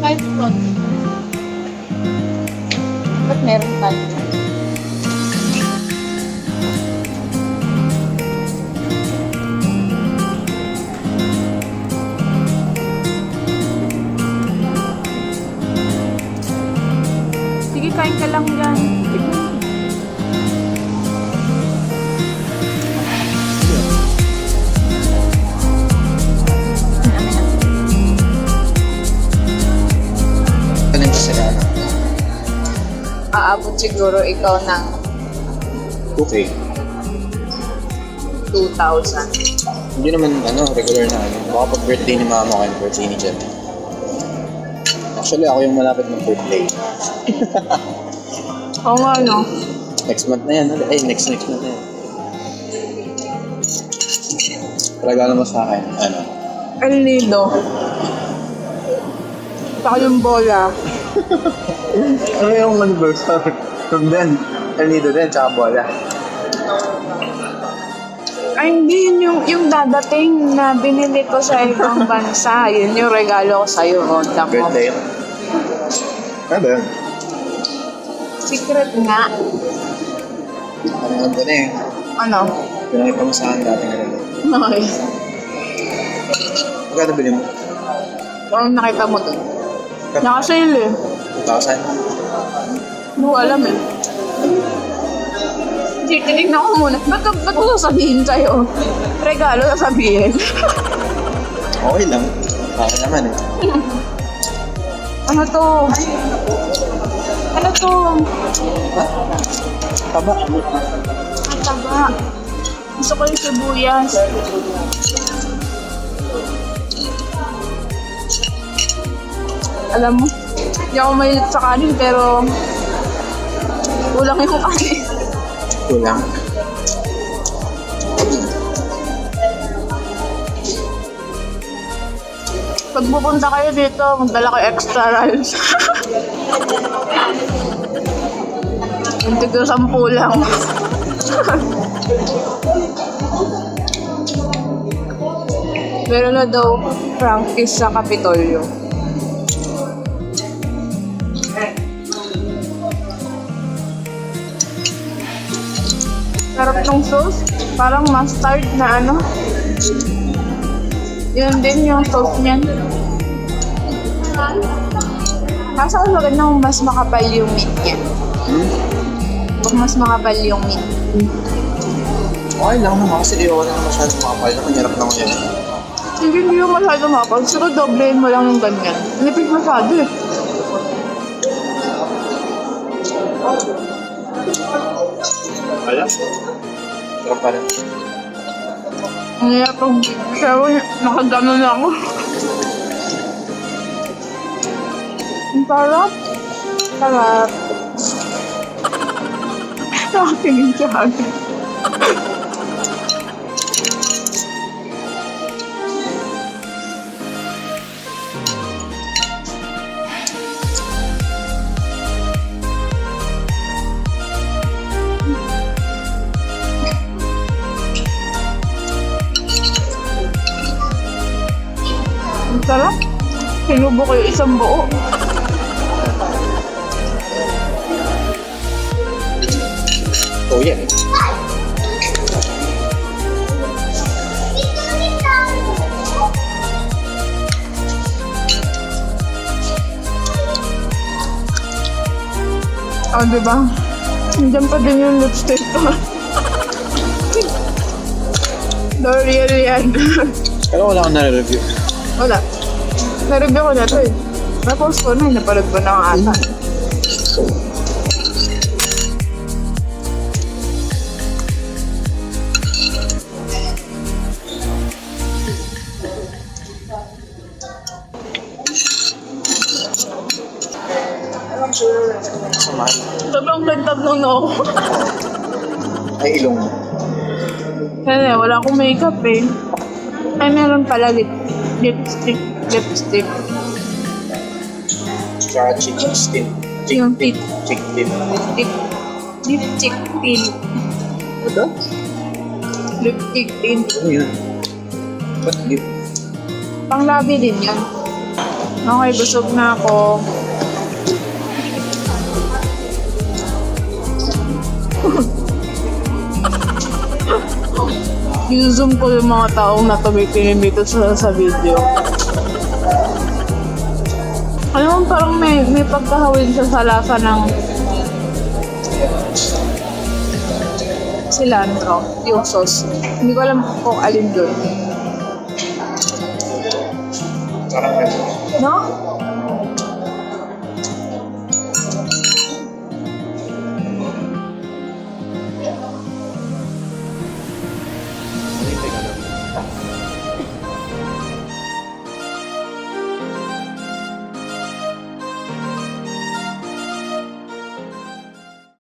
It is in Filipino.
Kahit front. Ba't meron tayo? Sige, kain ka lang yan. Ano yung kasalanan? Aabot siguro ikaw ng Okay. 2,000. Hindi naman regular na Baka pag birthday ni mama ko yung birthday ni Jen. Actually, ako yung malapit ng birthday. Oo nga, no? Next month na yan. Next month na yan. Regalo mo sa akin. El Nido. Saka yung bola. Ano yung anniversary? From then, El Nido din, tsaka bola. Ay, hindi. Yung dadating na binili ko sa ibang bansa. Yun yung regalo ko sa'yo, Honda mo. Birthday. Ano ba yun? Secret nga. Ano na eh. Ano? Pinakita mo sa akin dati nga rin. Okay. Magkano bili mo? Anong nakita mo dun? Nakasale eh. 2,000? Hindi ko alam eh. Hindi, tinignan ko muna. Ba't ko sasabihin sa'yo? Regalo sasabihin. Okay lang. Bakit naman eh. Ano to? Ano to? Taba. Ang taba. Gusto ko yung sibuyas. Alam mo, hindi ako mahilig sa kanin pero kulang yung kanin. Kulang. Pag pupunta kayo dito, magdala ko extra rice. Yung tigil 10 lang. Meron na daw Frankie's sa Kapitolyo. Sarap ng sauce. Parang mustard na ano. Yun din yung sauce niyan. Nasa ko magandang mas makapal yung meat niya. Huwag mas makapal yung meat. Okay lang naman kasi di ako na masyadong makapal naman. Hirap lang ko yan. Hindi yung masyado makapal. Siguro doblehin mo lang yung ganyan. Nipid masyado eh. Wala? Sarap pa rin. Kaya pag sabi, nakagano na ako. Ang sarap. Sarap. Nakatingin siya agad. Ang sarap. Sinubo ko yung isang buo. Oh yeah. Oh, diba? Nandiyan pa din yung lipstick ko. L'Oreal yan. Pero wala akong nare-review. Wala. Na-review ko na ito eh. Napost ko na, napanood ko na ang ata. Samahan. Sobrang ganda nung no. Ay, ilong mo. Kasi wala akong makeup eh. Ay, meron pala lipstick. Tsaka chick tip. Yung tip. Chick tip. Lipstick tint. Ano? Lipstick tint. Ano yun? Ba't lip? Panglabi din yan. Okay, busog na ako. I-zoom ko yung mga taong natumitingin dito sa video. Alam mo, parang may pagkahawin siya sa lasa ng cilantro, yung sauce. Hindi ko alam kung alin doon. Parang ganun. No? Hindi ka lang.